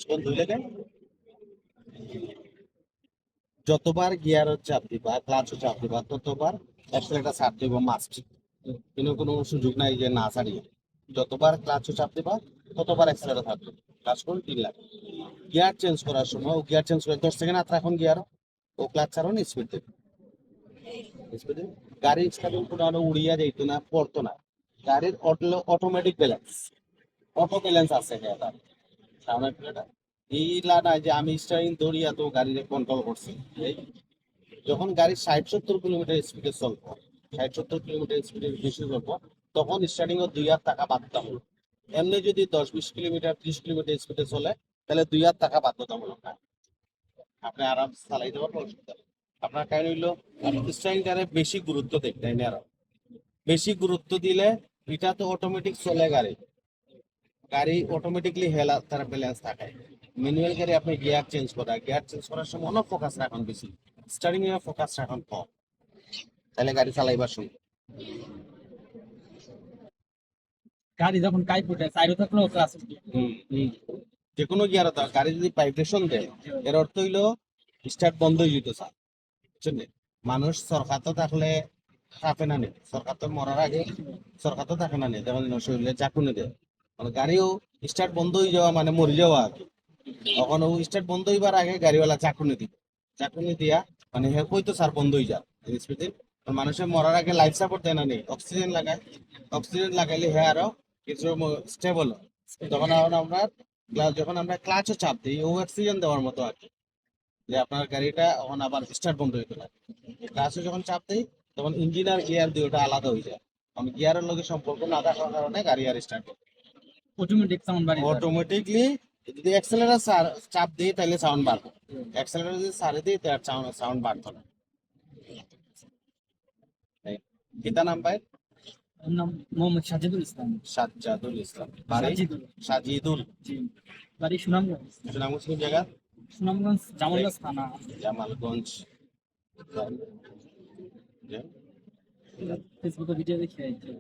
কোন দুই লেগে যতবার গিয়ারও চাপ দিবা ক্লাচও চাপ দিবা ততবার অ্যাক্সেলেটর ছাড় দিব মাস্ট। কিন্তু কোনো সুযোগ নাই যে না ছাড়িয়ে। যতবার ক্লাচও চাপ দিবা ততবার অ্যাক্সেলেটর থাকবে। ক্লাচ করুন 3 লাখ। গিয়ার চেঞ্জ করার সময় ও গিয়ার চেঞ্জ করে 10 সেকেন্ড হাত রাখুন গিয়ার ও ক্লাচ ছাড়ুন স্পিড দেবে। স্পিড দেবে গাড়ি স্টার্টিং কোনো উড়িয়া যাইতো না পড়তো না। গাড়ির অটোমেটিক ব্যালেন্স অটো ব্যালেন্স আছে এটা সামনের প্লেটা এইলা না যে আমি স্টারিং দৌড়িয়া তো গাড়িকে কন্ট্রোল করছি। এই যখন গাড়ি 60-70 কিলোমিটার স্পিডে চলবো 60-70 কিলোমিটার স্পিডে বেশি চলবো তখন স্টার্টিং এর 2 হাত টাকা বাধ্যতামূলক। এমনি যদি 10-20 কিলোমিটার 30 কিলোমিটার স্পিডে চলে তাহলে 2 হাত টাকা বাধ্যতামূলক না। আপনি আরাম চালাইতে পারবেন অসুবিধা নেই। আপনার কারণ হইলো স্টারিংটারে বেশি গুরুত্ব দেখতেন আরো বেশি গুরুত্ব দিলে এটা তো অটোমেটিক চলে গাড়ি গাড়ি অটোমেটিকলি হেলা তার ব্যালেন্স থাকে। ম্যানুয়াল গাড়ি আপনি গিয়ার চেঞ্জ করার সময় অনেক ফোকাস রাখুন বেশি স্টারিং এ ফোকাস রাখুন কম তাহলে গাড়ি চালাইবার সময় গাড়ি যখন কাই ফুটে সাইডে থাকলেও ক্লাস হুম, হুম। যে কোনো গিয়ার তো গাড়ি যদি ভাইব্রেশন দেয় এর অর্থ হইলো স্টার্ট বন্ধ হয়ে যেত স্যার বুঝছেন নি? মানুষ সরকার তো থাকলে থাকে না নি সরকার তো মরার আগে সরকার তো থাকে না নি যেমন শরীরে চাকুনি দেয় মানে গাড়িও স্টার্ট বন্ধ হয়ে যাওয়া মানে মরে যাওয়া আর কি। তখন ও স্টার্ট বন্ধ হইবার আগে গাড়িওয়ালা চাকুনি দিবে চাকুনি দিয়া মানে হে কই তো স্যার বন্ধ হয়ে যায় স্পিডে। মানুষের মরার আগে লাইফ সাপোর্ট দেয় না নেই অক্সিজেন লাগায় অক্সিজেন লাগাইলে হে আরো কিছু স্টেবল তখন আমরা যখন আমরা ক্লাচও চাপ দিই ও অক্সিজেন দেওয়ার মতো আর কি যে আপনার গাড়িটা এখন আবার স্টার্ট বন্ধ হইতে পারে। ক্লাচও যখন চাপ দিই তখন ইঞ্জিন আর গিয়ার দিয়ে ওটা আলাদা হয়ে যায় কারণ গিয়ারের লগে সম্পর্ক না থাকার কারণে গাড়ি আর স্টার্ট অটোমেটিক সাউন্ড বাড়ি যায় অটোমেটিকলি। যদি অ্যাক্সেলারেটর চাপ দিই তাহলে সাউন্ড বাড়বে অ্যাক্সেলারেটর যদি ছাড়ে দিই তার সাউন্ড বাড়তো না। গীতা নাম ভাই ওর নাম মোহাম্মদ সাজিদুল ইসলাম। সাজ্জাদুল ইসলাম বাড়ি সাজিদুল সাজিদুল জি বাড়ি সুনামগঞ্জ। সুনামগঞ্জ কোন জায়গা সুনামগঞ্জ জামালগঞ্জ থানা। জামালগঞ্জ ফেসবুকে ভিডিও দেখে আইছি।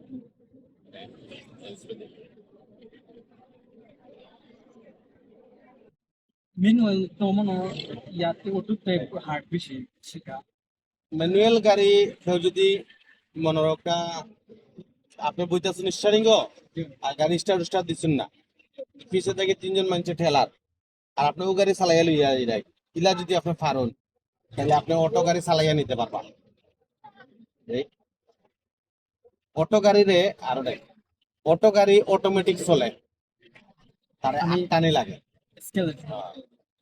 ম্যানুয়াল তো মনে হয় ইয়াতে অটোতে হার্ড বেশি শিখা। ম্যানুয়াল গাড়ি কেউ যদি মনে রাখা আপনি বইতেছেন স্টারিং আর গাড়ি স্টার্ট দিচ্ছেন না পিছে থেকে 3 জন মানুষের ঠেলার আর আপনি ও গাড়ি চালাইয়া লইয়া যাই ইলা যদি আপনি পারেন তাহলে আপনি অটো গাড়ি চালাইয়া নিতে পারবেন। অটো গাড়ি রে আরো দেখ অটো গাড়ি অটোমেটিক চলে তারে আমি আটটানি লাগে স্কেল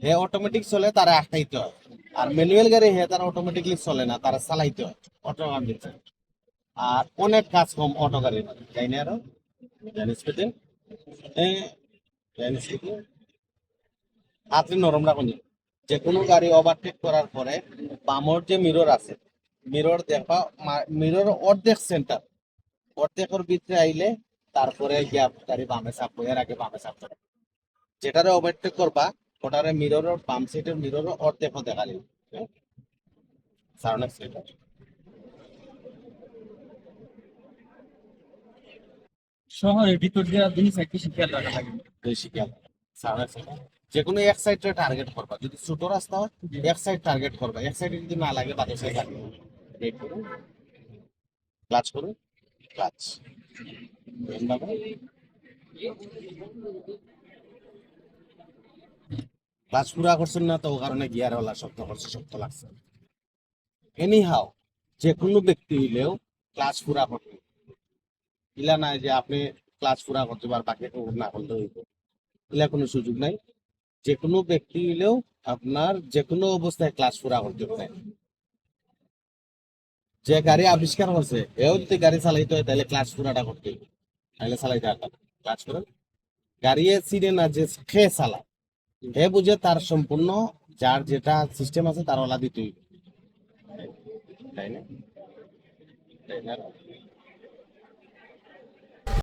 হে অটোমেটিক চলে তারে আটটাইতে হয়। আর ম্যানুয়াল গাড়ি হে তারা অটোমেটিকলি চলে না তারা চালাইতে হয় অটো গাড়ি আর অনেক কাজ কম অটো গাড়ি তাই না আরো জানিস পেতেন জানিস হাতে নরম রাখুন। যে কোনো গাড়ি ওভারটেক করার পরে বামর যে মিরর আছে মিরর দেখবা মিরর অর্ধেক সেন্টার অর্ধেকের ভিতরে আইলে তারপরে গিয়া গাড়ি বামে চাপবো এর আগে বামে চাপতে হবে। যেটারে ওভারটেক করবা ওটারে মিররের বাম সাইডের মিররের অর্ধেকও দেখালি সাউন্ড এক্সিলেটর শহরের ভিতর দিয়ে জিনিস বেশি খেয়াল রাখা লাগে। বেশি খেয়াল সাউন্ড এক্সিলেটর যে কোনো এক সাইডে টার্গেট করবা যদি ছোট রাস্তা হয় এক সাইড টার্গেট করবা এক সাইডে যদি না লাগে বাকি সাইড লাগবে। ব্রেক করুন ক্লাচ করুন ক্লাচ ক্লাচ পুরা করছেন না তো ও কারণে গিয়ার ওলা শক্ত করছে শক্ত লাগছে। এনি হাও যে কোনো ব্যক্তি হইলেও ক্লাচ পুরা করতে ইলা নাই যে আপনি ক্লাচ পুরা করতে পার বাকি না করলে হইব ইলা কোনো সুযোগ নাই। যে কোনো ব্যক্তি হইলেও আপনার যে কোনো অবস্থায় ক্লাচ পুরা করতে পারে। যে গাড়ি আবিষ্কার করছে এও যদি গাড়ি চালাইতে হয় তাহলে ক্লাচ পুরাটা করতে হবে তাহলে চালাইতে পারবে ক্লাচ করে গাড়ি চিনে না যে খেয়ে চালায় হে বুঝে তার সম্পূর্ণ যার যেটা সিস্টেম আছে তার ওলা দিতে হইবে তাই না তাই না